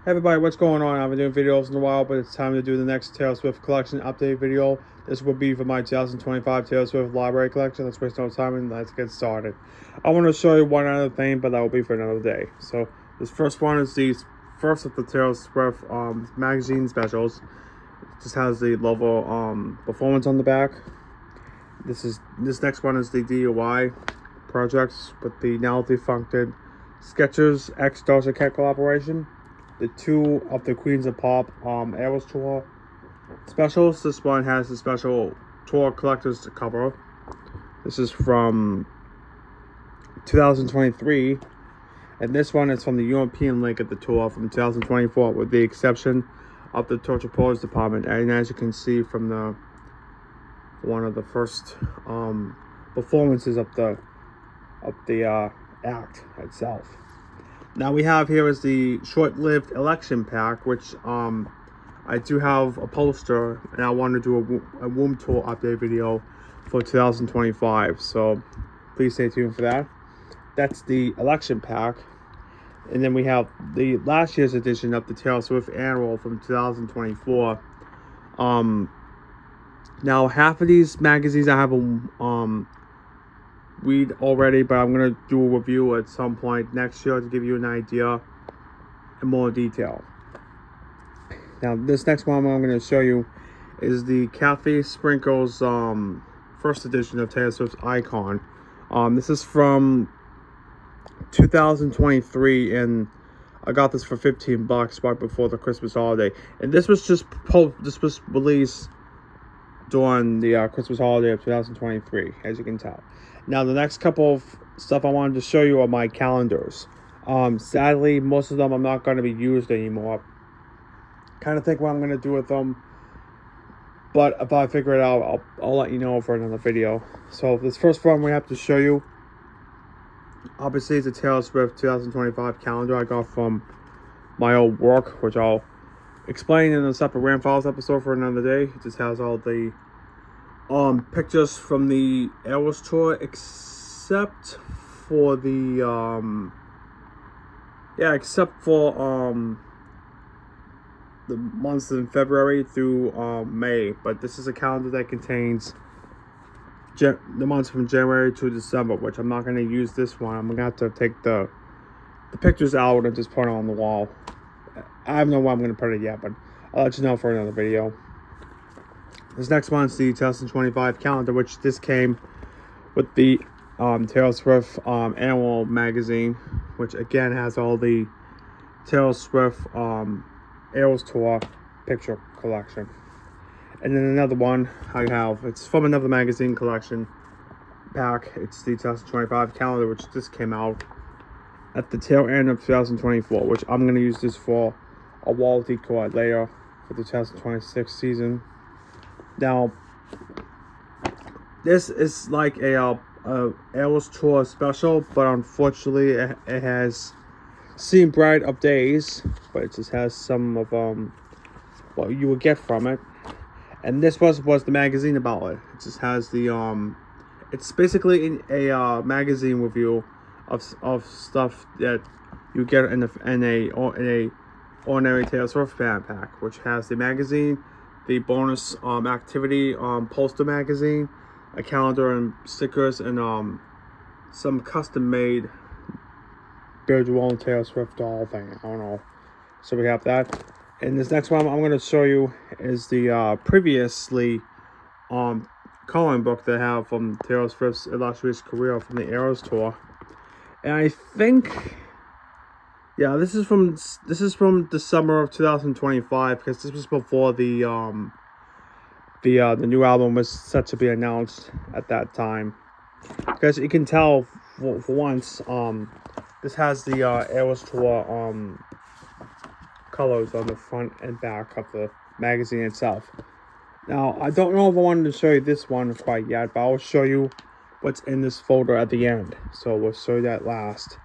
Hey everybody, what's going on? I haven't been doing videos in a while, but it's time to do the next Taylor Swift collection update video. This will be for my 2025 Taylor Swift library collection. Let's waste no time and let's get started. I want to show you one other thing, but that will be for another day. So this first one is the first of the Taylor Swift magazine specials. It just has the logo performance on the back. This next one is the DIY projects with the now defunct Skechers X Doja Cat collaboration. The two of the Queens of Pop Eras Tour specials. This one has the special tour collector's cover. This is from 2023, and this one is from the European leg of the tour from 2024, with the exception of the Torture Pose department. And as you can see from the one of the first performances of the act itself. Now we have here is the short-lived election pack, which I do have a poster, and I want to do a room tour update video for 2025. So please stay tuned for that. That's the election pack, and then we have the last year's edition of the Taylor Swift Annual from 2024. Now half of these magazines I have read already, but I'm gonna do a review at some point next year to give you an idea in more detail. Now this next one I'm going to show you is the Kathy Sprinkles first edition of Taylor Swift's Icon. This is from 2023, and I got this for $15 right before the Christmas holiday. And this was released during the Christmas holiday of 2023, as you can tell. Now the next couple of stuff I wanted to show you are my calendars. Sadly, most of them are not going to be used anymore. Kind of think what I'm going to do with them, but if I figure it out, I'll let you know for another video. So this first one we have to show you, obviously, is a Taylor Swift 2025 calendar I got from my old work, which I'll explain in a separate Ram Files episode for another day. It just has all the pictures from the Eras Tour, except for the the months in February through May. But this is a calendar that contains the months from January to December, which I'm not going to use this one. I'm going to have to take the pictures out and just put it on the wall. I don't know where I'm going to put it yet, but I'll let you know for another video. This next one is the 2025 calendar, which this came with the Taylor Swift annual magazine, which again has all the Taylor Swift Eras Tour picture collection. And then another one I have, it's from another magazine collection pack. It's the 2025 calendar, which just came out at the tail end of 2024, which I'm going to use this for a wall decor later for the 2026 season. Now, this is like a Eras Tour special, but unfortunately it has seen bright of days, but it just has some of what you would get from it. And this was the magazine about it. It just has the it's basically in a magazine review of stuff that you get in a ordinary Taylor Swift fan pack, which has the magazine, the bonus activity poster magazine, a calendar and stickers, and some custom made build your own Taylor Swift doll thing. I don't know. So we have that. And this next one I'm going to show you is the previously coloring book they have from Taylor Swift's illustrious career from the Eras Tour. And I think, yeah, this is from the summer of 2025, because this was before the new album was set to be announced at that time. Because you can tell for once, this has the Eras Tour colors on the front and back of the magazine itself. Now, I don't know if I wanted to show you this one quite yet, but I'll show you what's in this folder at the end. So we'll show you that last.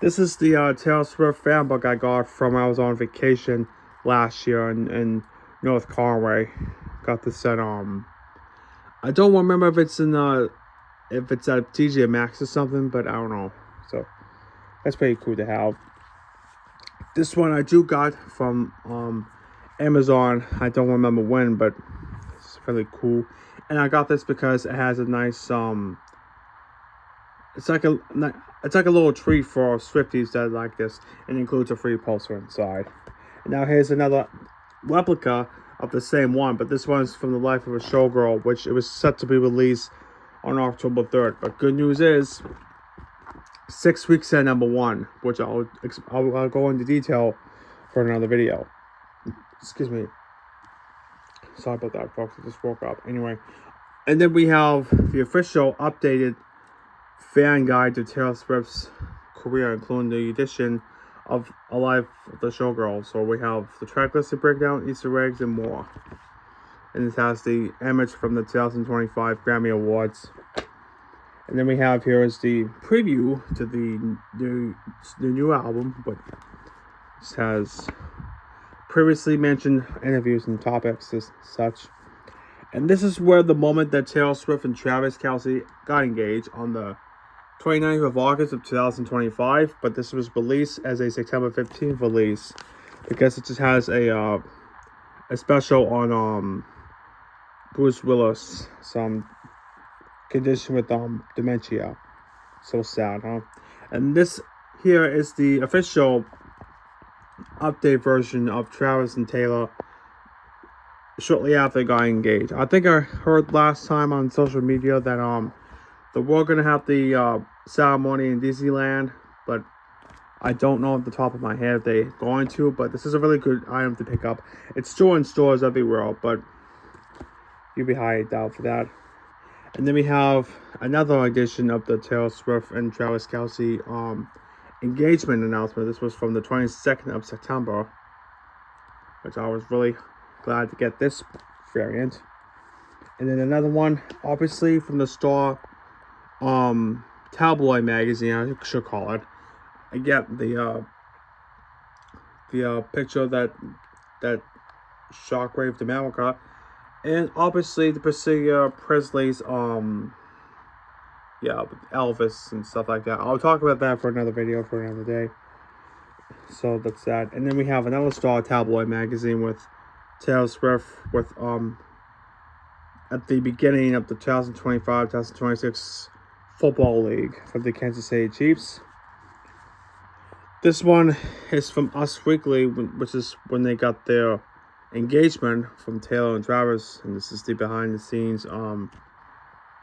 This is the Taylor Swift fan book I got from when I was on vacation last year in North Conway. Got this at I don't remember if it's in if it's at TJ Maxx or something, but I don't know. So that's pretty cool to have. This one I do got from Amazon. I don't remember when, but it's really cool. And I got this because it has a nice it's like a little treat for Swifties that like this. It includes a free poster inside. And now here's another replica of the same one, but this one's from the Life of a Showgirl, which it was set to be released on October 3rd. But good news is 6 weeks at #1, which I'll go into detail for another video. Excuse me. Sorry about that, folks. I just woke up. Anyway, and then we have the official updated fan guide to Taylor Swift's career, including the edition of A Life of the Showgirl. So we have the track listing breakdown, Easter eggs, and more. And this has the image from the 2025 Grammy Awards. And then we have here is the preview to the new album, but this has previously mentioned interviews and topics as such. And this is where the moment that Taylor Swift and Travis Kelce got engaged on the 29th of August of 2025, but this was released as a September 15th release because it just has a special on Bruce Willis, some condition with dementia. So sad, huh? And this here is the official update version of Travis and Taylor shortly after they got engaged. I think I heard last time on social media that they were gonna have the ceremony in Disneyland, but I don't know at the top of my head if they're going to. But this is a really good item to pick up. It's still in stores everywhere, but you'd be highly doubt for that. And then we have another edition of the Taylor Swift and Travis Kelce engagement announcement. This was from the 22nd of September, which I was really glad to get this variant. And then another one, obviously from the Star tabloid magazine, I should call it. I get the picture that shockwaves America, and obviously the Priscilla Presley's Elvis and stuff like that. I'll talk about that for another video for another day. So that's that. And then we have another Star tabloid magazine with Taylor Swift with at the beginning of the 2025-2026 football league for the Kansas City Chiefs. This one is from Us Weekly, which is when they got their engagement from Taylor and Travis, and this is the behind the scenes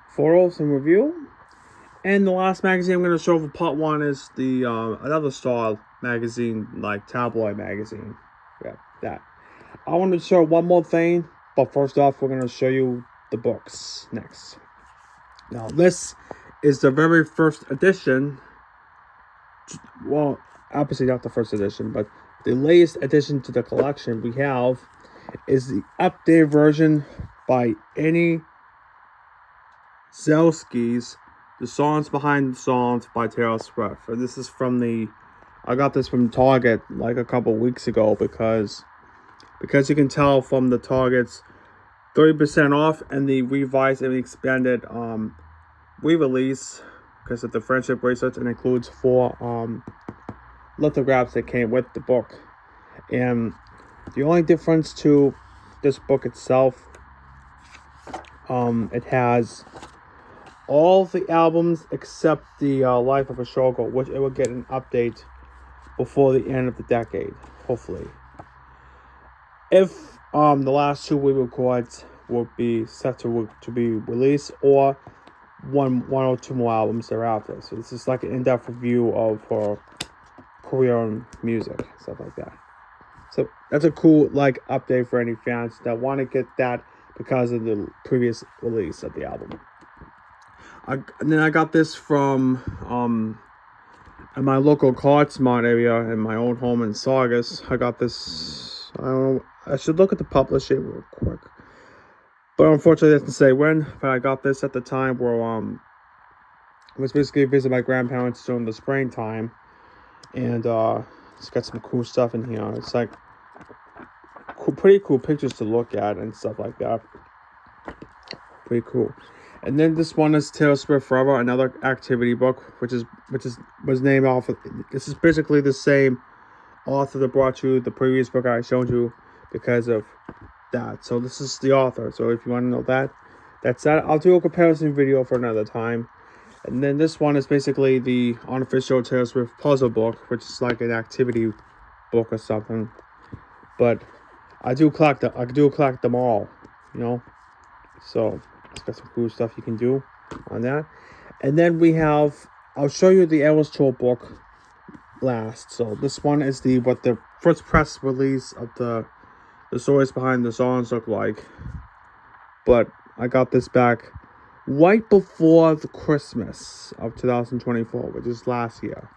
photos and review. And the last magazine I'm going to show for part 1 is the another Star magazine, like tabloid magazine. Yeah, that. I want to show one more thing, but first off, we're going to show you the books next. Now, this is the very first edition. Well, obviously not the first edition, but the latest addition to the collection we have is the updated version by Annie Zelski's The Songs Behind the Songs by Taylor Swift. And this is from I got this from Target like a couple weeks ago because you can tell from the Target's 30% off and the revised and expanded re-release because of the friendship bracelet, and includes 4 lithographs that came with the book. And the only difference to this book itself, it has all the albums except the Life of a Showgirl, which it will get an update before the end of the decade, hopefully. If the last 2 we record will be set to be released, or one or two more albums thereafter. So this is like an in-depth review of her career in music, stuff like that. So that's a cool update for any fans that want to get that because of the previous release of the album. And then I got this from in my local CardSmart area in my old home in Saugus. I got this. I don't know. I should look at the publishing real quick. But unfortunately, it doesn't say when. But I got this at the time where I was basically visiting my grandparents during the springtime, and it's got some cool stuff in here. It's like pretty cool pictures to look at and stuff like that. Pretty cool. And then this one is Taylor Swift Forever, another activity book, which was named off of, this is basically the same author that brought you the previous book I showed you because of that. So this is the author. So if you want to know that, that's that. I'll do a comparison video for another time. And then this one is basically the unofficial Taylor Swift puzzle book, which is like an activity book or something. But I do collect them all, you know. So it's got some cool stuff you can do on that. And then we have, I'll show you the Eras Tour book last. So this one is the first press release of the stories behind the songs look like. But I got this back right before the Christmas of 2024, which is last year.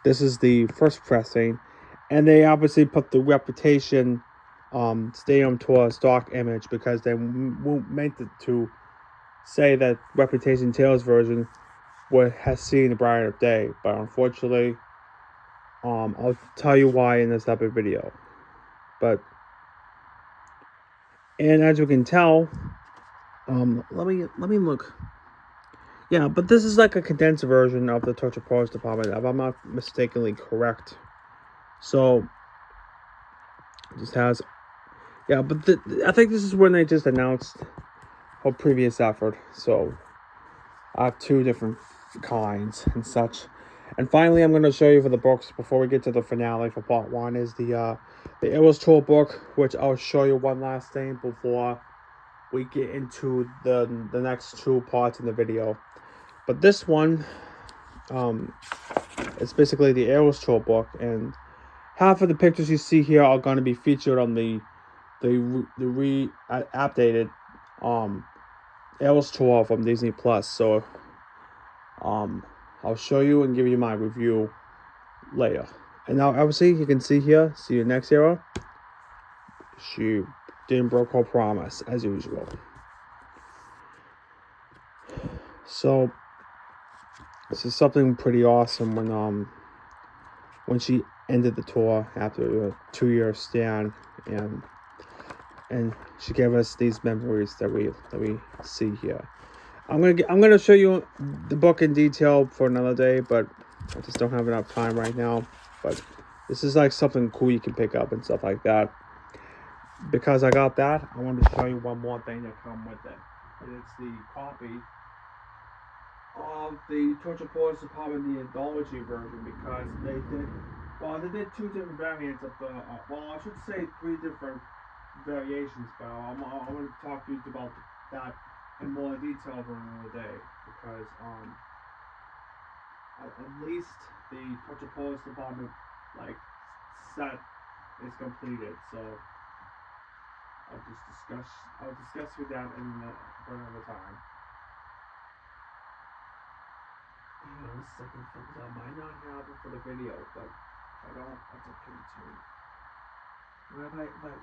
This is the first pressing, and they obviously put the Reputation Stadium Tour stock image because they meant it to say that Reputation Taylor's version has seen the brighter day, but unfortunately, I'll tell you why in this separate video. And as you can tell, let me look. Yeah, but this is like a condensed version of the Torture Pose Department, if I'm not mistakenly correct. So it just has, yeah, but I think this is when they just announced her previous effort. So I have two different kinds and such. And finally, I'm going to show you for the books before we get to the finale for part one is the Eras Tour book, which I'll show you one last thing before we get into the next two parts in the video. But this one, it's basically the Eras Tour book, and half of the pictures you see here are going to be featured on the updated Eras Tour from Disney Plus. So I'll show you and give you my review later. And now obviously you can see here, see the next era. She didn't break her promise as usual. So this is something pretty awesome when she ended the tour after a 2-year stand, and she gave us these memories that we see here. I'm gonna show you the book in detail for another day, but I just don't have enough time right now. But this is like something cool you can pick up and stuff like that. Because I got that, I wanted to show you one more thing that comes with it. And it's the copy of the Torture Pose Department, the anthology version, because they did two different variants of the, I should say 3 different variations, but I'm going to talk to you about that in more detail for another day, because at least the Torture Pose Department set is completed. So I'll discuss with that for another time. Hang on a second, folks. I might not have it for the video, but if I don't, that's okay too. Yeah, I have to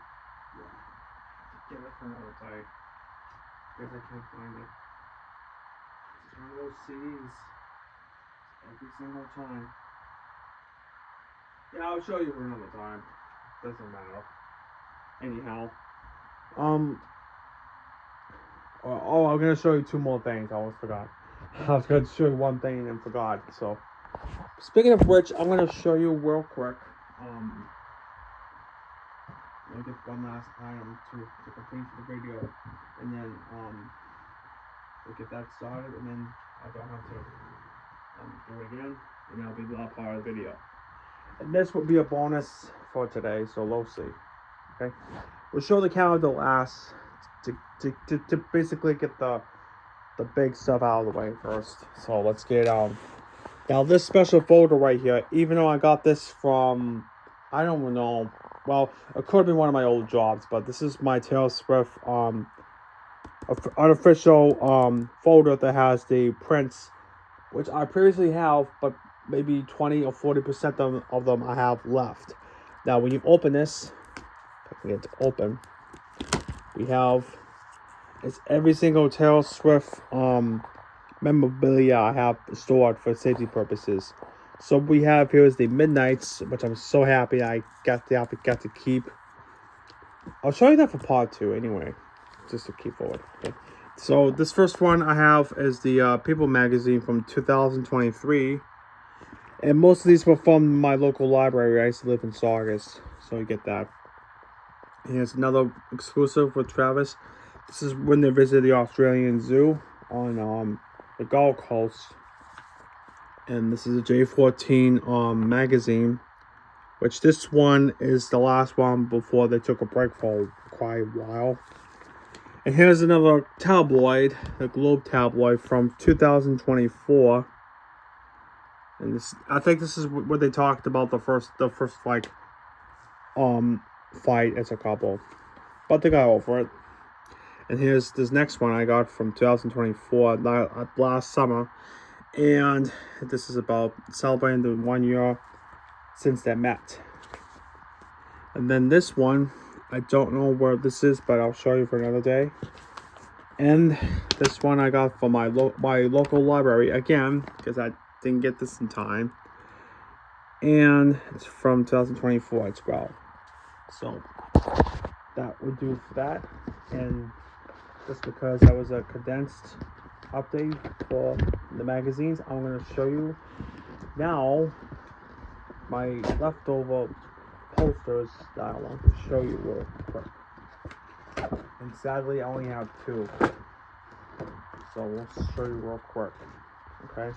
get it for another time. Because I can't find it. It's one of those CDs. Every single time. Yeah, I'll show you for another time. Doesn't matter. Anyhow. I'm gonna show you 2 more things. I almost forgot. I was gonna show you one thing and forgot. So, speaking of which, I'm gonna show you real quick. I'll get one last item to complete the video, and then we'll get that started, and then I don't have to do it again, and that'll be the last part of the video. And this will be a bonus for today, so we'll see. Okay, we'll show the calendar last to basically get the big stuff out of the way first. So let's get now this special folder right here. Even though I got this from, I don't know. Well, it could have been one of my old jobs, but this is my Taylor Swift unofficial folder that has the prints, which I previously have, but maybe 20 or 40% of them I have left. Now, when you open this, if I can get it to open, it's every single Taylor Swift memorabilia I have stored for safety purposes. So we have here is the Midnights, which I'm so happy I got to keep. I'll show you that for part 2 anyway, just to keep forward. Okay. So this first one I have is the People magazine from 2023. And most of these were from my local library. I used to live in Saugus, so you get that. And here's another exclusive with Travis. This is when they visited the Australian Zoo on the Gold Coast. And this is a J14 magazine, which this one is the last one before they took a break for quite a while. And here's another tabloid, the Globe tabloid from 2024. And this, I think this is where they talked about the first like fight as a couple, but they got over it. And here's this next one I got from 2024, last summer, and this is about celebrating the 1 year since they met. And then this one, I don't know where this is, but I'll show you for another day. And this one I got from my local library again, because I didn't get this in time, and it's from 2024 as well. So that would do for that. And just because that was a condensed update for the magazines, I'm going to show you now my leftover posters that I want to show you real quick. And sadly I only have 2, so we'll show you real quick. Okay,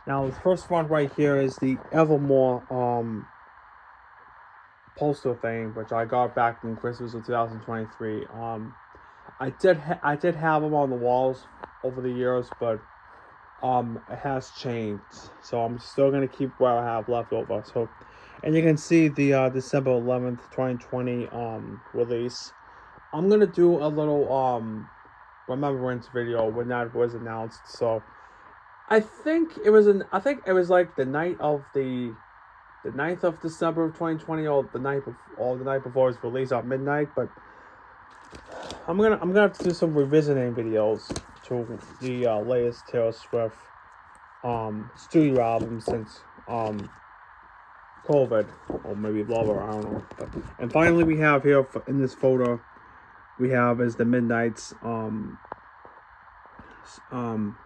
now the first one right here is the Evermore poster thing, which I got back in Christmas of 2023. I did have them on the walls over the years, but it has changed, so I'm still gonna keep what I have left over. So, and you can see the December 11th 2020 release. I'm gonna do a little remembrance video when that was announced. So I think it was like the night of the 9th of December of 2020, or the night before it was released at midnight. But I'm gonna have to do some revisiting videos to the latest Taylor Swift studio album since COVID, or maybe lower, I don't know. But, and finally we have here in this photo, we have is the Midnight's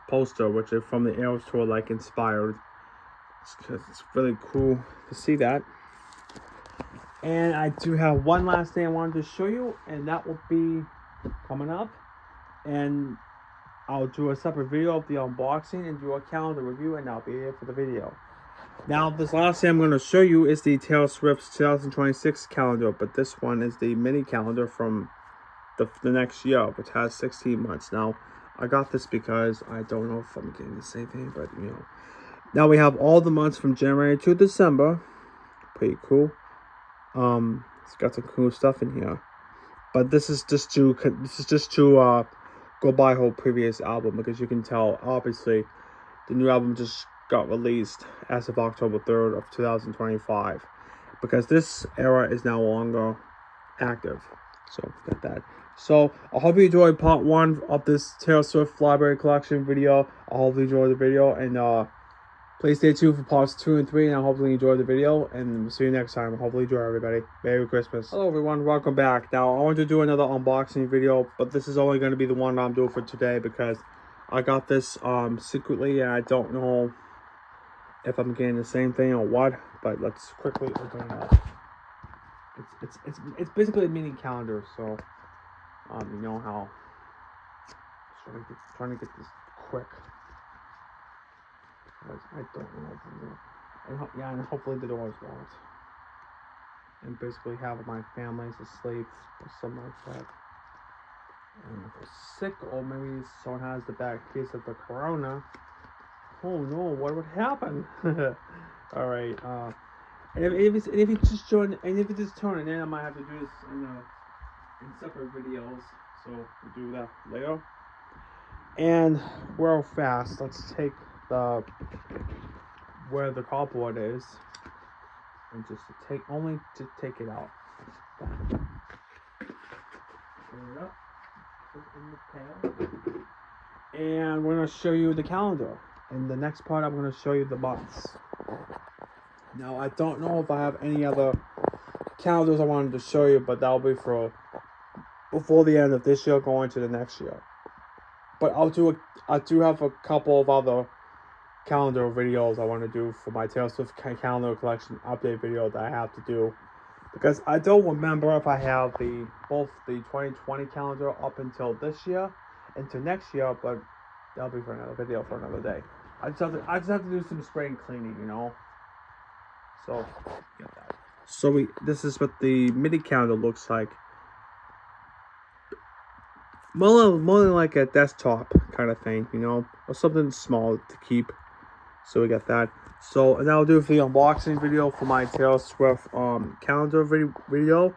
poster, which is from the Eras Tour, like inspired. It's really cool to see that. And I do have one last thing I wanted to show you, and that will be coming up. And I'll do a separate video of the unboxing and do a calendar review, and I'll be here for the video. Now, this last thing I'm going to show you is the Taylor Swift's 2026 calendar, but this one is the mini calendar from the next year, which has 16 months. Now, I got this because I don't know if I'm getting the same thing, but you know. Now we have all the months from January to December. Pretty cool. It's got some cool stuff in here. But this is just to go by her previous album, because you can tell obviously the new album just got released as of October 3rd of 2025, because this era is no longer active. So got that. So I hope you enjoyed part 1 of this Taylor Swift library collection video. I hope you enjoyed the video, and please stay tuned for parts 2 and 3, and I hopefully enjoy the video, and we'll see you next time. Hopefully enjoy, everybody. Merry Christmas. Hello everyone, welcome back. Now I want to do another unboxing video, but this is only going to be the one I'm doing for today, because I got this secretly, and I don't know if I'm getting the same thing or what. But let's quickly open it up. It's basically a mini calendar, so you know how trying to get this quick. I don't know. And hopefully the door is locked. And basically have my family's asleep or something like that. And if they're sick, or maybe someone has the bad case of the corona. Oh no, what would happen? Alright, and if you just join, and if you just turn it in, I might have to do this in separate videos. So we'll do that later. And real fast, let's take where the cardboard is, and just take it out. Open it up, put it in the pail, and we're gonna show you the calendar. In the next part, I'm gonna show you the months. Now, I don't know if I have any other calendars I wanted to show you, but that'll be for before the end of this year, going to the next year. But I do have a couple of other calendar videos I want to do for my Taylor Swift calendar collection update video that I have to do, because I don't remember if I have both the 2020 calendar up until this year into next year, but that'll be for another video for another day. I just have to do some spring cleaning, you know. So get that. So this is what the mini calendar looks like. More than like a desktop kind of thing, you know, or something small to keep. So we got that. So and I'll do the unboxing video for my Taylor Swift calendar video.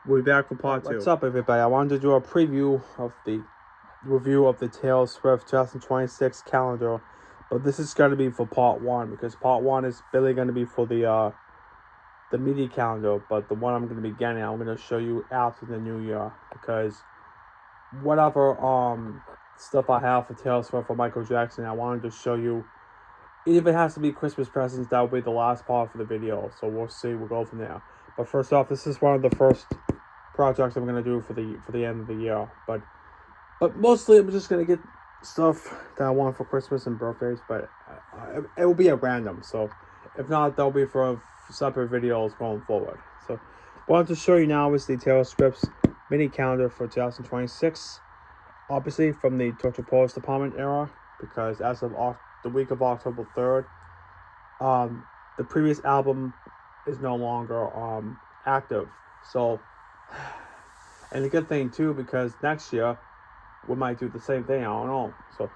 We'll be back for part 2. What's up, everybody? I wanted to do a preview of the review of the Taylor Swift 2026 calendar, but this is going to be for part 1, because part 1 is really going to be for the media calendar, but the one I'm going to be getting, I'm going to show you after the new year, because whatever stuff I have for Taylor Swift or Michael Jackson, I wanted to show you. If it has to be Christmas presents, that will be the last part for the video. So we'll see. We'll go from there. But first off, this is one of the first projects I'm gonna do for the end of the year. But mostly I'm just gonna get stuff that I want for Christmas and birthdays. But it will be at random. So if not, they'll be for separate videos going forward. So what I want to show you now is the Taylor Swift's mini calendar for 2026. Obviously from the Torture Post Department era, because as of the week of October 3rd, the previous album is no longer active. So, and a good thing too, because next year we might do the same thing. I don't know. So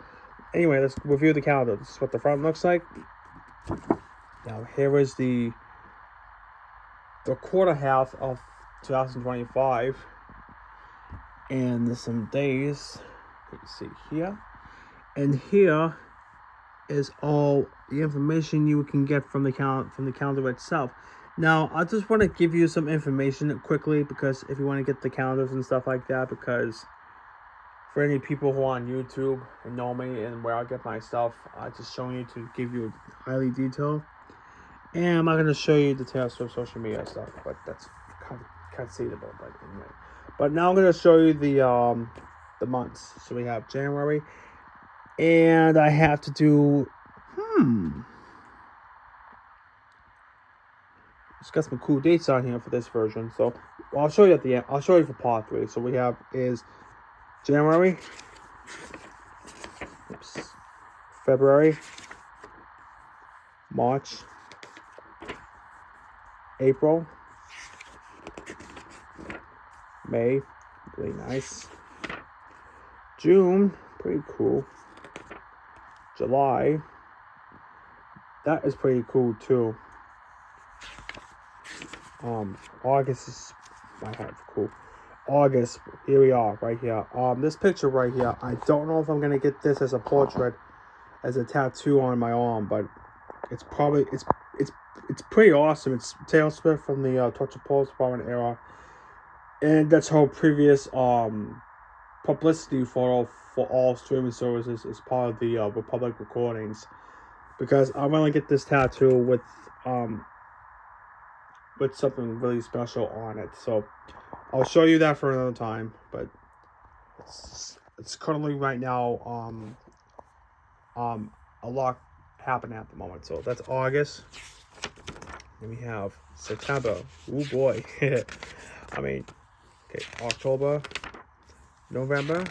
anyway, let's review the calendar. This is what the front looks like. Now here is the quarter half of 2025, and there's some days you can see here, and here is all the information you can get from the calendar itself. Now, I just want to give you some information quickly, because if you want to get the calendars and stuff like that, because for any people who are on YouTube and know me and where I get my stuff, I just showing you to give you highly detailed. And I'm not going to show you the Taylor Swift social media stuff, but that's conceivable. But anyway, but now I'm going to show you the months. So we have January. And I have to do, it's got some cool dates on here for this version. So I'll show you at the end. I'll show you for part 3. So we have is January, February, March, April, May, really nice, June, pretty cool, July, that is pretty cool too. August is cool. August, here we are, right here. This picture right here, I don't know if I'm gonna get this as a portrait, as a tattoo on my arm, but it's probably it's pretty awesome. It's Taylor Swift from the Torture Post Department era, and that's her previous publicity photo for all streaming services is part of the Republic recordings, because I'm gonna get this tattoo with something really special on it. So I'll show you that for another time, but it's currently right now a lot happening at the moment. So that's August. Then we have September. Oh boy. I mean, okay, October, November,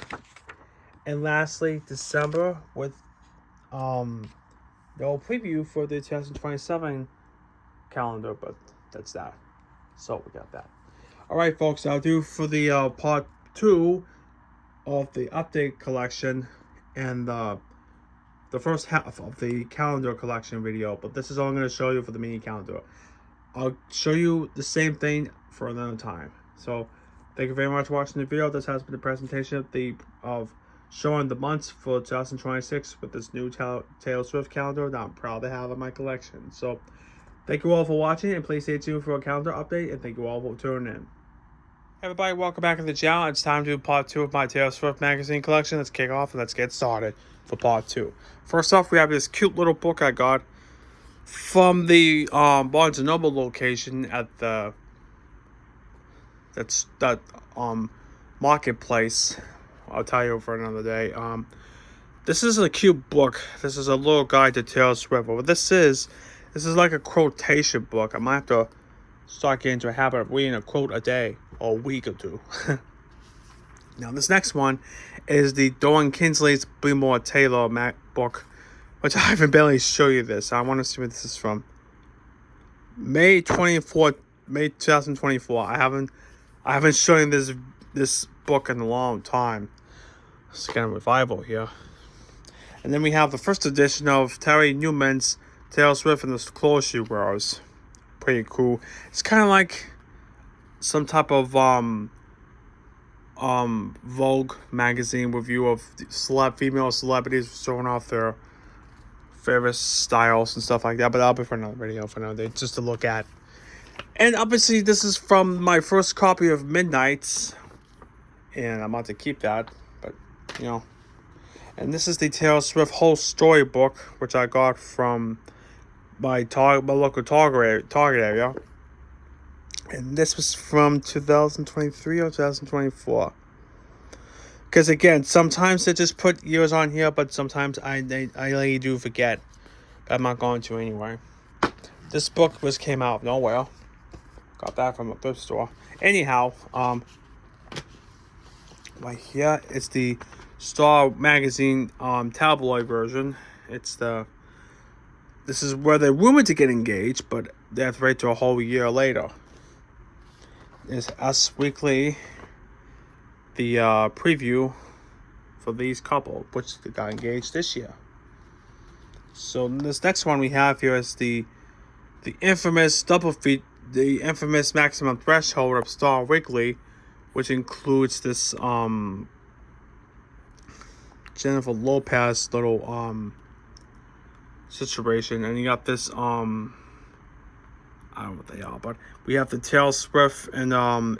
and lastly December with no preview for the 2027 calendar, but that's that. So we got that. All right, folks, I'll do for the part 2 of the update collection and the first half of the calendar collection video, but this is all I'm going to show you for the mini calendar. I'll show you the same thing for another time. So thank you very much for watching the video. This has been the presentation of showing the months for 2026 with this new Taylor Swift calendar that I'm proud to have in my collection. So thank you all for watching, and please stay tuned for a calendar update, and thank you all for tuning in. Hey everybody, welcome back to the channel. It's time to do part 2 of my Taylor Swift magazine collection. Let's kick off and let's get started for part 2. First off, we have this cute little book I got from the Barnes & Noble location at that marketplace. I'll tell you for another day. This is a cute book. This is a little guide to Taylor Swift. What this is like a quotation book. I might have to start getting into a habit of reading a quote a day or a week or two. Now, this next one is the Doran Kinsley's Be More Taylor book, which I haven't barely show you this. I want to see what this is from. May 2024. I haven't shown you this book in a long time. It's kind of revival here. And then we have the first edition of Terry Newman's Taylor Swift and the Clothes She Wears. Pretty cool. It's kind of like some type of Vogue magazine review of female celebrities showing off their favorite styles and stuff like that. But that'll be for another video for another day, just to look at. And obviously, this is from my first copy of Midnights, and I'm about to keep that. But you know, and this is the Taylor Swift whole story book, which I got from my local Target area. And this was from 2023 or 2024. Because again, sometimes they just put years on here, but sometimes I really do forget. But I'm not going to anyway. This book came out of nowhere. Got that from a thrift store. Anyhow, right here it's the Star Magazine tabloid version. This is where they're rumored to get engaged, but they have to wait till a whole year later. Is Us Weekly, the preview for these couple, which they got engaged this year. So this next one we have here is the infamous the infamous Maximum Threshold of Star Weekly, which includes this Jennifer Lopez little situation, and you got this I don't know what they are, but we have the Taylor Swift and her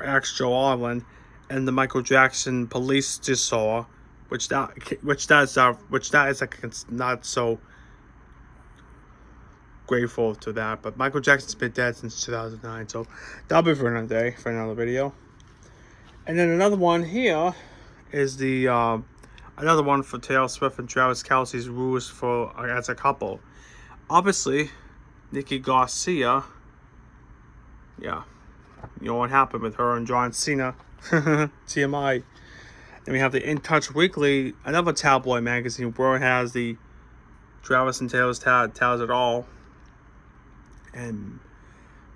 ex Joe Alwyn, and the Michael Jackson police disorder, which that is like not so grateful to that. But Michael Jackson's been dead since 2009, so that'll be for another day, for another video. And then another one here is the another one for Taylor Swift and Travis Kelce's rules for as a couple. Obviously, Nikki Garcia, yeah, you know what happened with her and John Cena, TMI. Then we have the In Touch Weekly, another tabloid magazine where it has the Travis and Taylor's tells it all, and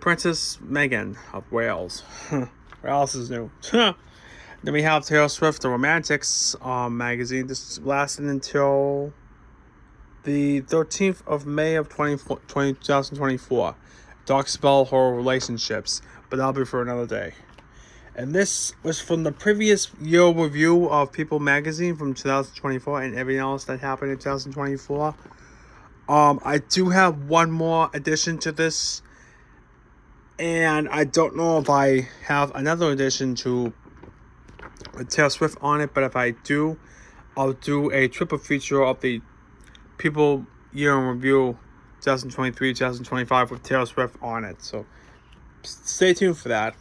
Princess Meghan of Wales. Where else is new? Then we have Taylor Swift, the Romantics magazine. This lasted until the 13th of May of 2024. Talks about her relationships, but that'll be for another day. And this was from the previous year review of People magazine from 2024 and everything else that happened in 2024. I do have one more addition to this, and I don't know if I have another addition to with Taylor Swift on it, but if I do, I'll do a triple feature of the People year in review 2023-2025 with Taylor Swift on it. So stay tuned for that.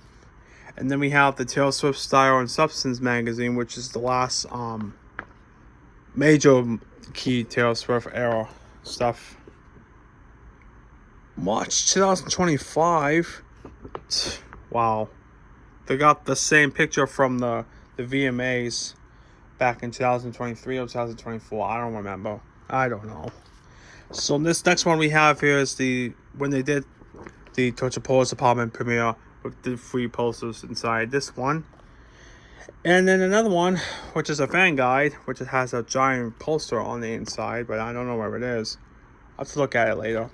And then we have the Taylor Swift Style and Substance magazine, which is the last major key Taylor Swift era stuff. March 2025. Wow. They got the same picture from the VMAs back in 2023 or 2024. I don't remember. I don't know. So this next one we have here is when they did the Torture Pose apartment premiere with the free posters inside this one. And then another one, which is a fan guide, which has a giant poster on the inside, but I don't know where it is. I'll have to look at it later.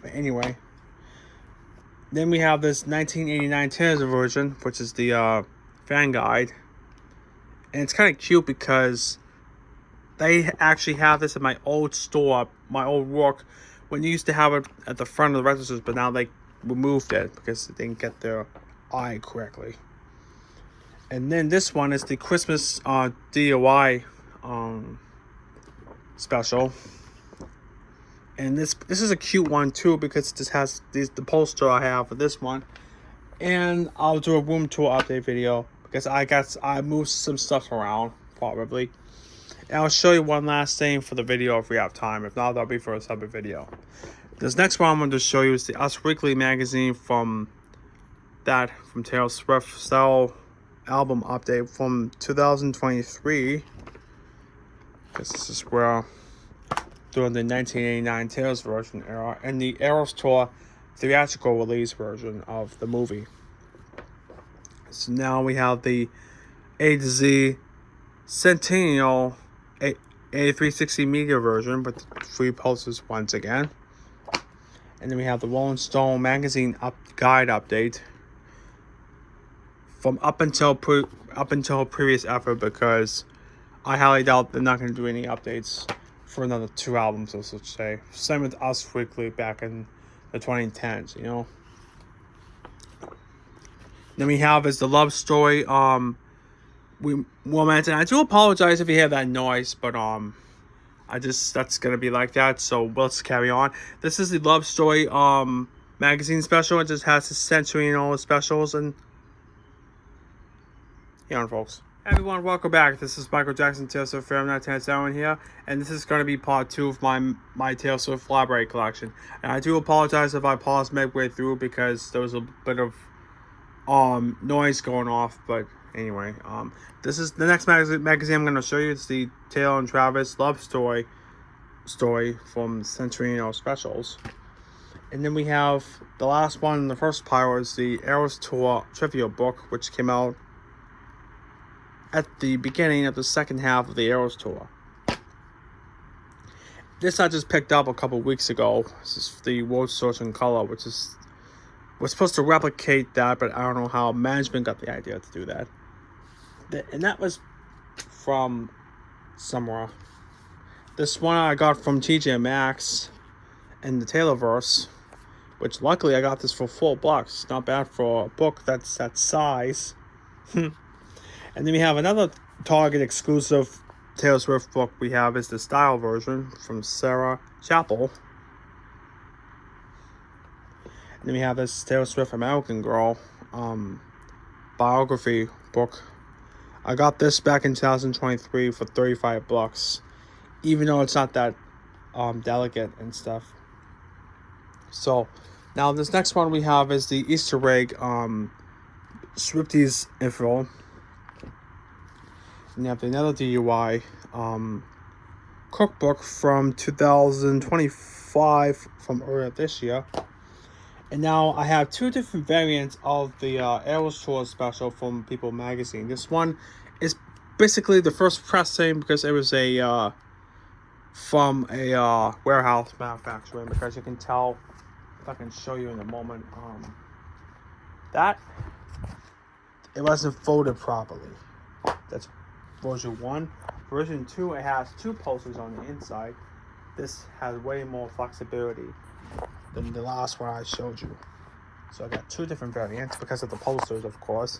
But anyway. Then we have this 1989 Taylor version, which is the fan guide. And it's kind of cute because they actually have this at my old store, my old work, when you used to have it at the front of the registers, but now they removed it because they didn't get their eye correctly. And then this one is the Christmas DIY special. And this is a cute one too because this has the poster I have for this one. And I'll do a room tour update video because I moved some stuff around probably. And I'll show you one last thing for the video if we have time. If not, that'll be for a separate video. This next one I'm going to show you is the Us Weekly magazine from Taylor Swift style album update from 2023. Because this is where during the 1989 Taylor's version era and the Eras Tour theatrical release version of the movie. So now we have the A to Z Centennial A360 media version, but the 3 posters once again. And then we have the Rolling Stone magazine guide update from up until previous effort, because I highly doubt they're not going to do any updates for another 2 albums, let's say. Same with Us Weekly back in the 2010s, you know. Then we have is the Love Story momentum. I do apologize if you hear that noise, but that's gonna be like that, so let's carry on. This is the Love Story magazine special. It just has the century and all the specials, and folks. Hey everyone, welcome back. This is Michael Jackson Taylor Swift Film 910 here, and this is going to be part 2 of my Taylor Swift library collection. And I do apologize if I paused midway through because there was a bit of noise going off, but anyway, this is the next magazine I'm going to show you. It's the Taylor and Travis Love Story from Centennial Specials. And then we have the last one, the first pile, is the Eras Tour trivia book, which came out at the beginning of the second half of the Eras Tour. This I just picked up a couple weeks ago. This is the World Source in Color, which was supposed to replicate that, but I don't know how management got the idea to do that. And that was from somewhere. This one I got from TJ Maxx in the Taylorverse, which luckily I got this for $4. Not bad for a book that's that size. And then we have another Target exclusive Taylor Swift book we have is the Style version from Sarah Chappell. And then we have this Taylor Swift American Girl biography book. I got this back in 2023 for $35, even though it's not that delicate and stuff. So now this next one we have is the Easter egg Swifties info. And you have another DUI cookbook from 2025 from earlier this year. And now I have 2 different variants of the Eras Tour special from People magazine. This one is basically the first pressing because it was from a warehouse manufacturer, because you can tell, if I can show you in a moment, that it wasn't folded properly. That's version 1. Version 2, it has 2 posters on the inside. This has way more flexibility than the last one I showed you. So I got 2 different variants because of the posters, of course.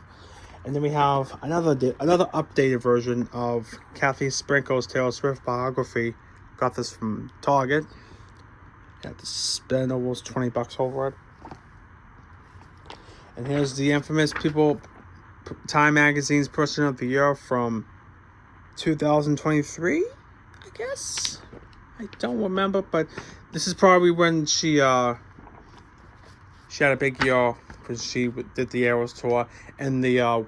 And then we have another updated version of Kathy Sprinkle's Taylor Swift biography. Got this from Target. You had to spend almost $20 over it. And here's the infamous Time Magazine's Person of the Year from 2023, I guess. I don't remember, but this is probably when she had a big year because she did the Eras Tour and the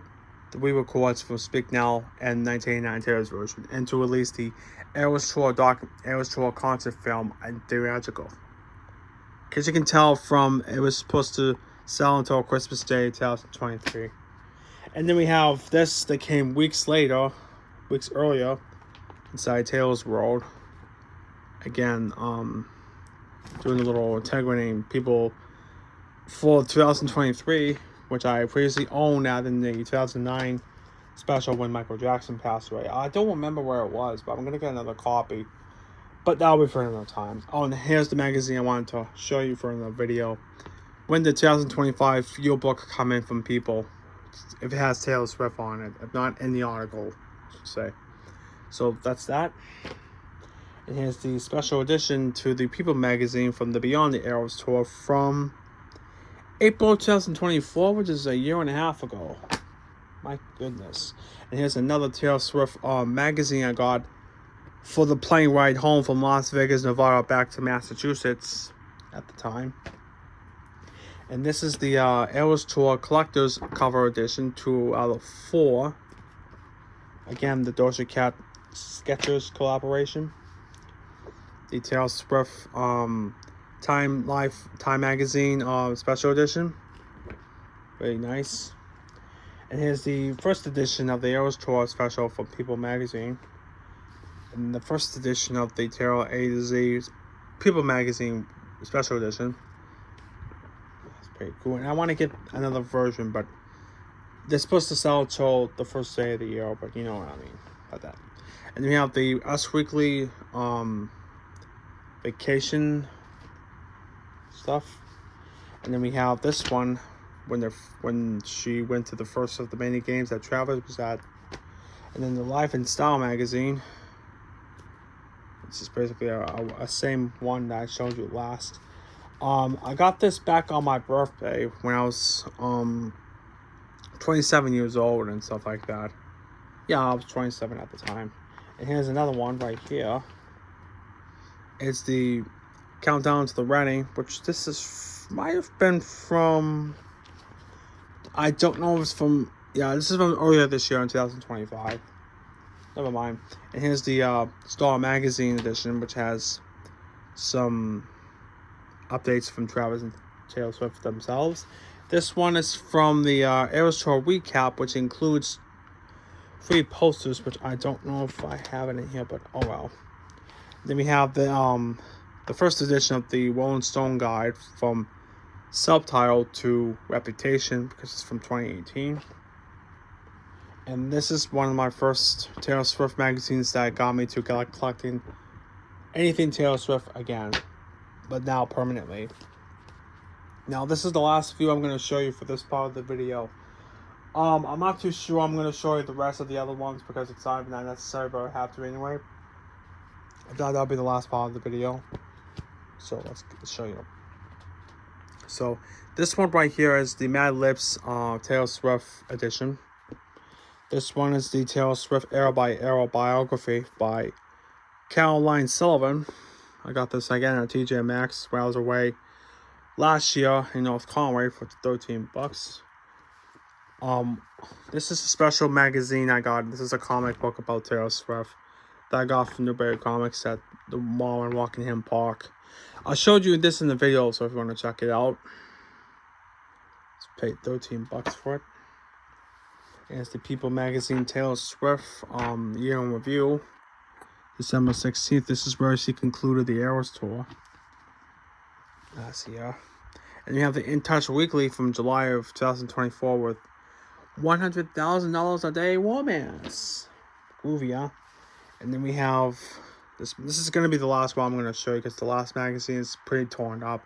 re-records from Speak Now and 1989 Taylor's version, and to release the Eras Tour concert film and theatrical. Because you can tell from it was supposed to sell until Christmas Day 2023. And then we have this that came weeks earlier, inside Taylor's World. Again, doing a little integrating people for 2023, which I previously owned out in the 2009 special when Michael Jackson passed away. I don't remember where it was, but I'm going to get another copy. But that'll be for another time. Oh, and here's the magazine I wanted to show you for another video. When the 2025 yearbook come in from People, if it has Taylor Swift on it, if not in the article, I should say. So that's that. And here's the special edition to the People magazine from the Beyond the Eras Tour from April 2024, which is a year and a half ago. My goodness. And here's another Taylor Swift magazine I got for the plane ride home from Las Vegas, Nevada back to Massachusetts at the time. And this is the Eras Tour Collector's Cover Edition, 2 out of 4. Again, the Doja Cat Skechers collaboration. The Taylor Swift Time Magazine Special Edition. Very nice. And here's the first edition of the Eras Tour Special from People Magazine. And the first edition of the Taylor A to Z People Magazine Special Edition. That's pretty cool. And I want to get another version, but they're supposed to sell till the first day of the year, but you know what I mean about that. And we have the Us Weekly vacation stuff. And then we have this one when she went to the first of the many games that Travis was at. And then the Life and Style magazine. This is basically a same one that I showed you last. I got this back on my birthday when I was 27 years old and stuff like that. Yeah, I was 27 at the time. And here's another one right here. It's the Countdown to the Wedding, which this is might have been from, I don't know if it's from, yeah, this is from earlier this year in 2025. Never mind. And here's the Star Magazine edition, which has some updates from Travis and Taylor Swift themselves. This one is from the Eras Tour Recap, which includes 3 posters, which I don't know if I have it in here, but oh well. Then we have the first edition of the Rolling Stone Guide from Subtitle to Reputation, because it's from 2018. And this is one of my first Taylor Swift magazines that got me to collecting anything Taylor Swift again, but now permanently. Now this is the last few I'm going to show you for this part of the video. I'm not too sure I'm going to show you the rest of the other ones because it's not even necessary, but I have to anyway. I thought that'll be the last part of the video. So let's show you. So this one right here is the Mad Libs Taylor Swift edition. This one is the Taylor Swift Era by Era biography by Caroline Sullivan. I got this again at TJ Maxx when I was away last year in North Conway for $13. This is a special magazine I got. This is a comic book about Taylor Swift that I got from Newberry Comics at the mall in Rockingham Park. I showed you this in the video, so if you want to check it out. Let's pay $13 for it. And it's the People Magazine Taylor Swift year in review. December 16th. This is where she concluded the Eras Tour last year. And you have the In Touch Weekly from July of 2024 with $100,000 a day romance. Groovy, huh? And then we have this. This is going to be the last one I'm going to show you because the last magazine is pretty torn up.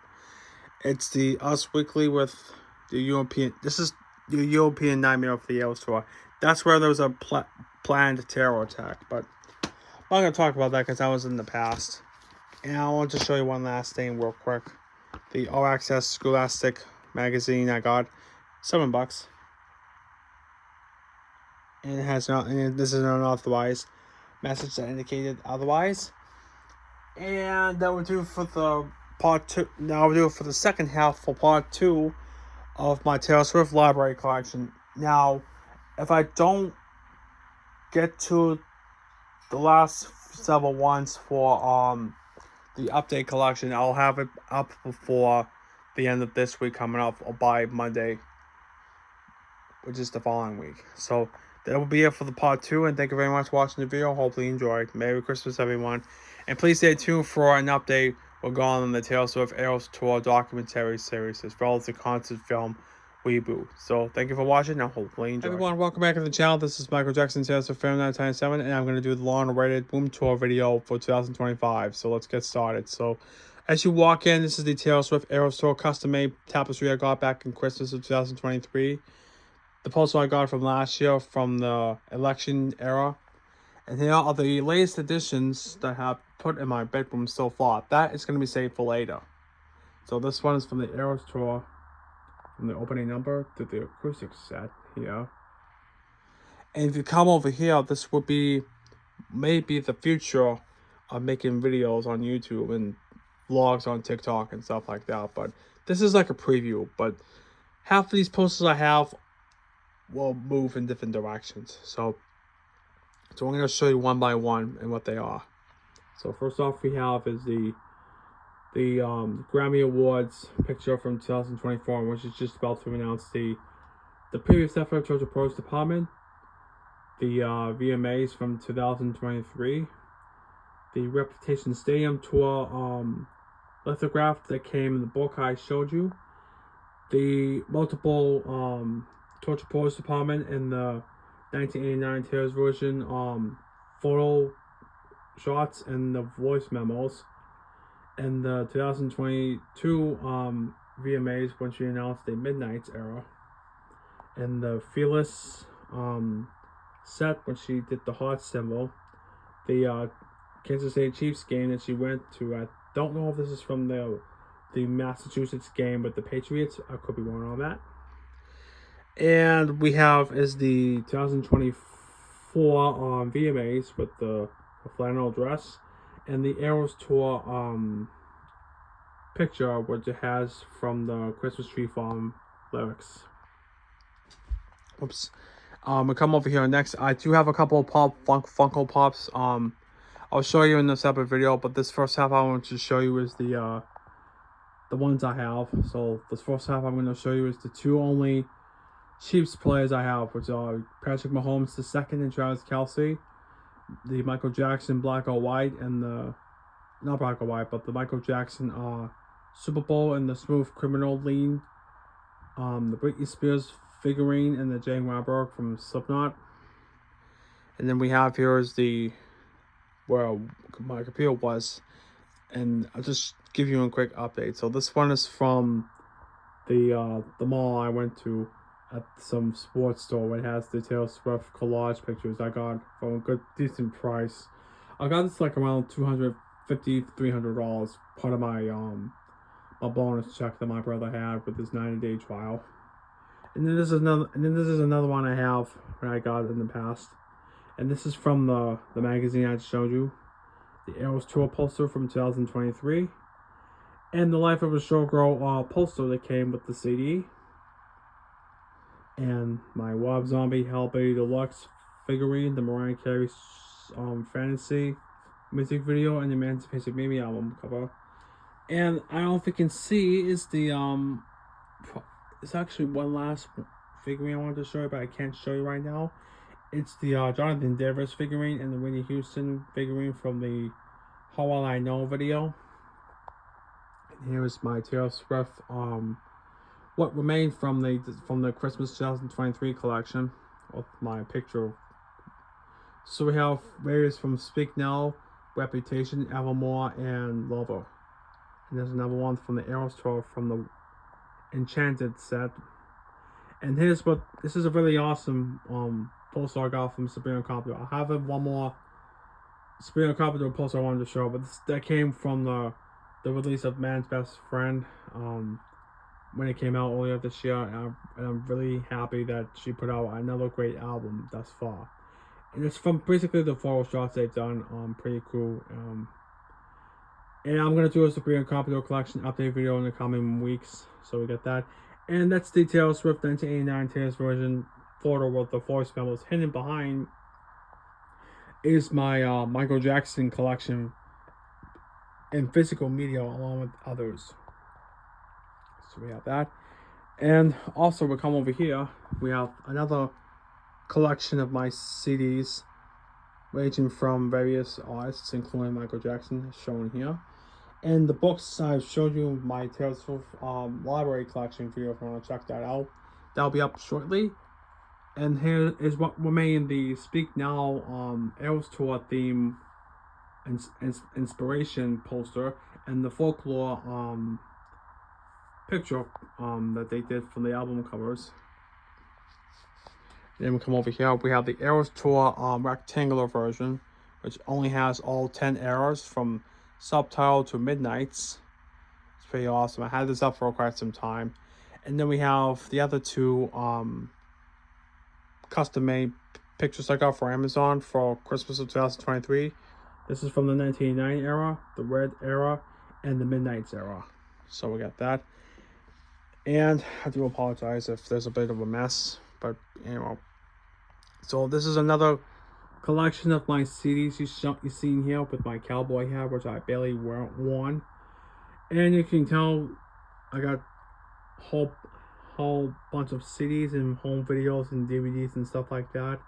It's the Us Weekly with the European. This is the European Nightmare of the Eras Tour. That's where there was a planned terror attack, but I'm not going to talk about that because that was in the past. And I want to show you one last thing real quick. The All Access Scholastic magazine I got, $7. And it has not, and this is an unauthorized message that indicated otherwise. And that will do for the part 2. Now we'll do it for the second half for part 2 of my Taylor Swift library collection. Now, if I don't get to the last several ones for the update collection, I'll have it up before the end of this week coming up, or by Monday, which is the following week. So that will be it for the part 2, and thank you very much for watching the video. Hopefully you enjoyed. Merry Christmas, everyone. And please stay tuned for an update regarding the Taylor Swift Eras Tour documentary series, as well as the concert film reboot. So thank you for watching, and hopefully you enjoy. Everyone, welcome back to the channel. This is Michael Jackson, Taylor Swift Film 997, and I'm going to do the long-awaited room tour video for 2025. So let's get started. So as you walk in, this is the Taylor Swift Eras Tour custom-made tapestry I got back in Christmas of 2023. The poster I got from last year from the election era. And here are the latest editions that I have put in my bedroom so far. That is going to be saved for later. So this one is from the Eras Tour, from the opening number to the acoustic set here. And if you come over here, this would be maybe the future making videos on YouTube and vlogs on TikTok and stuff like that. But this is like a preview. But half of these posters I have will move in different directions. So I'm going to show you one by one and what they are. So first off, we have is the Grammy Awards picture from 2024, which is just about to announce the previous effort towards the Pros Department, the VMAs from 2023, the Reputation Stadium Tour lithograph that came in the book I showed you, the multiple Torture Pros Department in the 1989 Tears version photo shots and the voice memos, and the 2022 VMAs when she announced the Midnight's era, and the Fearless set when she did the heart symbol, the Kansas City Chiefs game that she went to. I don't know if this is from the Massachusetts game, but the Patriots. I could be wrong on that. And we have is the 2024 VMAs with the flannel dress, and the Eras Tour picture, which it has from the Christmas Tree Farm lyrics. Oops. We come over here next. I do have a couple of Funko Pops. I'll show you in a separate video, but this first half I want to show you is the ones I have. So this first half I'm going to show you is the two only Chiefs players I have, which are Patrick Mahomes II and Travis Kelce, the Michael Jackson black or white, and the not black or white, but the Michael Jackson Super Bowl and the Smooth Criminal lean, the Britney Spears figurine, and the Jane Weinberg from Slipknot. And then we have here is the where my computer was, and I'll just give you a quick update. So this one is from the mall I went to at some sports store. It has the Taylor Swift collage pictures I got for a good decent price. I got this like around $250 to $300, part of my my bonus check that my brother had with his 90-day trial. And then this is another one I have that I got in the past. And this is from the magazine I just showed you. The Eras Tour poster from 2023. And the Life of a Showgirl poster that came with the CD. And my Rob Zombie Hellbilly Deluxe figurine, the Mariah Carey Fantasy music video, and the Emancipation Baby album cover. And I don't know if you can see is the it's actually one last figurine I wanted to show you, but I can't show you right now. It's the Jonathan Davis figurine and the Whitney Houston figurine from the How Well I Know video. And here is my Taylor Swift what remained from the Christmas 2023 collection with my picture. So we have various from Speak Now, Reputation, Evermore, and Lover. And there's another one from the Eras Tour from the Enchanted set. And this is a really awesome poster I got from Sabrina Carpenter. I have one more Sabrina Carpenter poster I wanted to show, but that came from the release of Man's Best Friend when it came out earlier this year, and I'm really happy that she put out another great album thus far. And it's from basically the photo shots they've done. Pretty cool. And I'm gonna do a Sabrina Carpenter collection update video in the coming weeks, so we get that. And that's the Taylor Swift 1989 Tears version photo with the voice memos. Hidden behind is my Michael Jackson collection in physical media along with others. So we have that. And also we come over here, we have another collection of my CDs ranging from various artists, including Michael Jackson, shown here. And the books I've showed you my Taylor Swift library collection video if you want to check that out. That'll be up shortly. And here is what remained the Speak Now Eras Tour theme inspiration poster and the folklore picture that they did from the album covers. Then we come over here, we have the Eras Tour rectangular version, which only has all 10 eras from Subtitle to Midnights. It's pretty awesome. I had this up for quite some time. And then we have the other two custom made pictures I got for Amazon for Christmas of 2023. This is from the 1989 era, the Red era, and the Midnights era. So we got that. And I do apologize if there's a bit of a mess, but So this is another collection of my CDs you seen here with my cowboy hat, which I barely worn. And you can tell I got whole bunch of CDs and home videos and DVDs and stuff like that,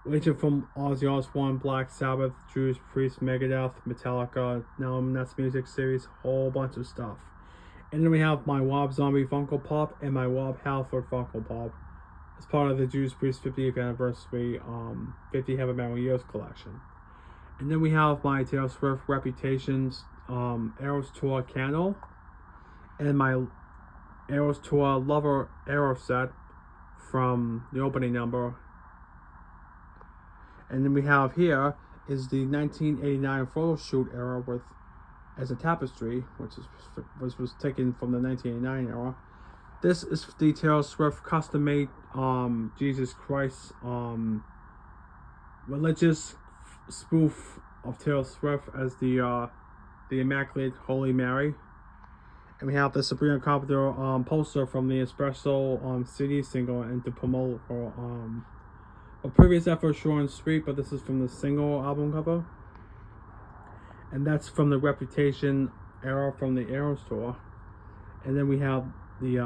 ranging from Ozzy Osbourne, Black Sabbath, Judas Priest, Megadeth, Metallica, Now That's Music series, whole bunch of stuff. And then we have my Rob Zombie Funko Pop and my Rob Halford Funko Pop as part of the Judas Priest 50th anniversary 50 Heavy Metal Years collection. And then we have my Taylor Swift Reputations Eras Tour candle and my Eras Tour Lover Arrow set from the opening number. And then we have here is the 1989 photo shoot era with as a tapestry, which was taken from the 1989 era. This is the Taylor Swift custom made Jesus Christ religious spoof of Taylor Swift as the Immaculate Holy Mary. And we have the Sabrina Carpenter poster from the Espresso CD single and to promote her a previous effort, Short and Sweet, but this is from the single album cover. And that's from the Reputation era from the Eras Tour. And then we have the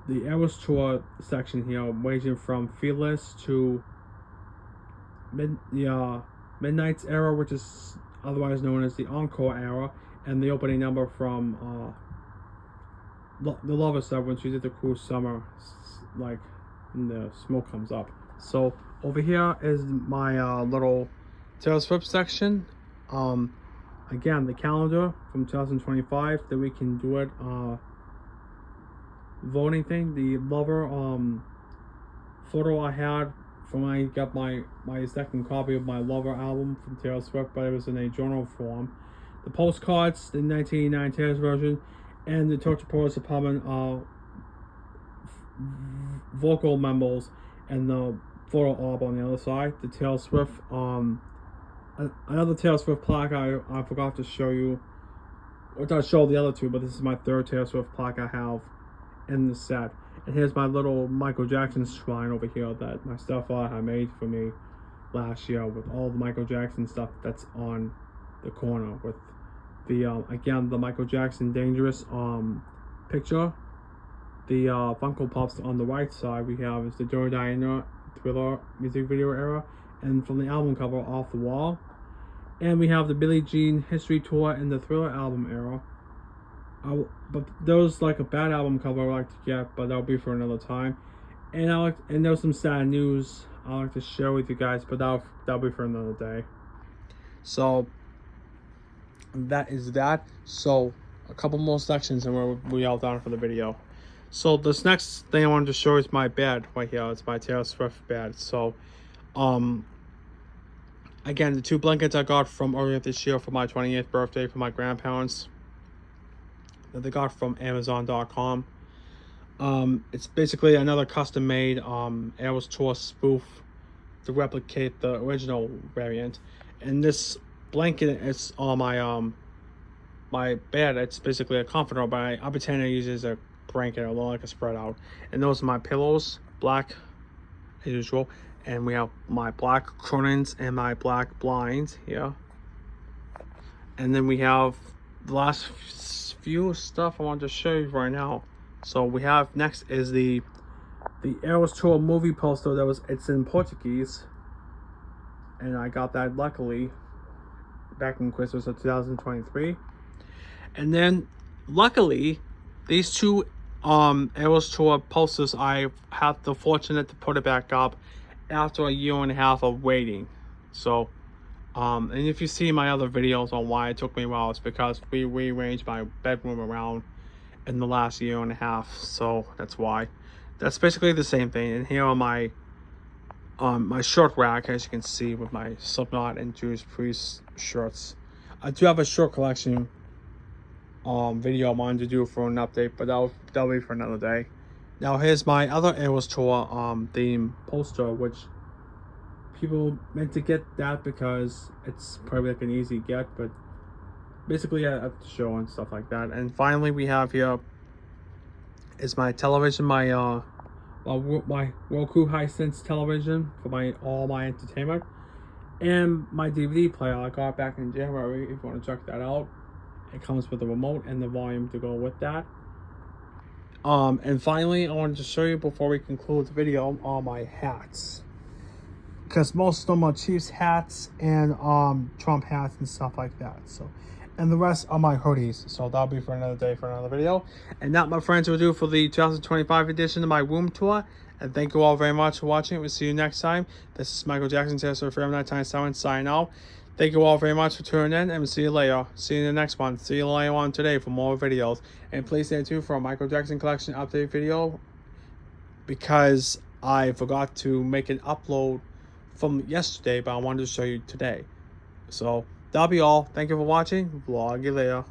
Eras Tour section here, ranging from Fearless to Midnight's era, which is otherwise known as the Encore era, and the opening number from the Lover set when she did the Cruel Summer, like and the smoke comes up. So over here is my little Taylor Swift section. Again, the calendar from 2025 that we can do it voting thing. The Lover photo I had from when I got my second copy of my Lover album from Taylor Swift, but it was in a journal form. The postcards, the 1989 Taylor's version, and the Torture Porter's Apartment vocal memos, and the photo op on the other side. The Taylor Swift another Taylor Swift plaque I forgot to show you, or I showed the other two, but this is my third Taylor Swift plaque I have in the set. And here's my little Michael Jackson shrine over here that my stepfather had made for me last year with all the Michael Jackson stuff that's on the corner with the again the Michael Jackson Dangerous picture. The Funko Pops on the right side we have is the Dirty Diana Thriller music video era, and from the album cover Off the Wall. And we have the Billie Jean History Tour and the Thriller album era. But there's like a bad album cover I like to get, but that'll be for another time. And there's some sad news I like to share with you guys, but that'll be for another day. So that is that. So a couple more sections and we all done for the video. So this next thing I wanted to show is my bed right here. It's my Taylor Swift bed. So again, the two blankets I got from earlier this year for my 28th birthday from my grandparents that they got from Amazon.com. It's basically another custom made Eras Tour spoof to replicate the original variant. And this blanket is on my bed. It's basically a comforter, but I pretend to use it as a blanket or like a spread out. And those are my pillows, black as usual. And we have my black curtains and my black blinds here. And then we have the last few stuff I want to show you right now. So we have next is the Eras Tour movie poster it's in Portuguese. And I got that luckily back in Christmas of 2023. And then luckily these two Eras Tour posters, I had the fortunate to put it back up after a year and a half of waiting. So and if you see my other videos on why it took me a while, it's because we rearranged my bedroom around in the last year and a half, so that's why. That's basically the same thing. And here are my my shirt rack, as you can see, with my Slipknot and Judas Priest shirts. I do have a shirt collection video I wanted to do for an update, but that'll be for another day. Now here's my other Eras Tour theme poster, which people meant to get that because it's probably like an easy get, but basically at the show and stuff like that. And finally, we have here is my television, my Roku Hisense television for all my entertainment, and my DVD player I got back in January. If you want to check that out, it comes with a remote and the volume to go with that. And finally, I wanted to show you before we conclude the video all my hats, because most of them are Chiefs hats and Trump hats and stuff like that. So, and the rest are my hoodies. So that'll be for another day, for another video. And that, my friends, will do for the 2025 edition of my room tour. And thank you all very much for watching. We'll see you next time. This is Michael Jackson, Tester for 997, signing out. Thank you all very much for tuning in, and we'll see you later. See you in the next one. See you later on today for more videos. And please stay tuned for a Michael Jackson Collection update video, because I forgot to make an upload from yesterday, but I wanted to show you today. So that'll be all. Thank you for watching. Vlog you later.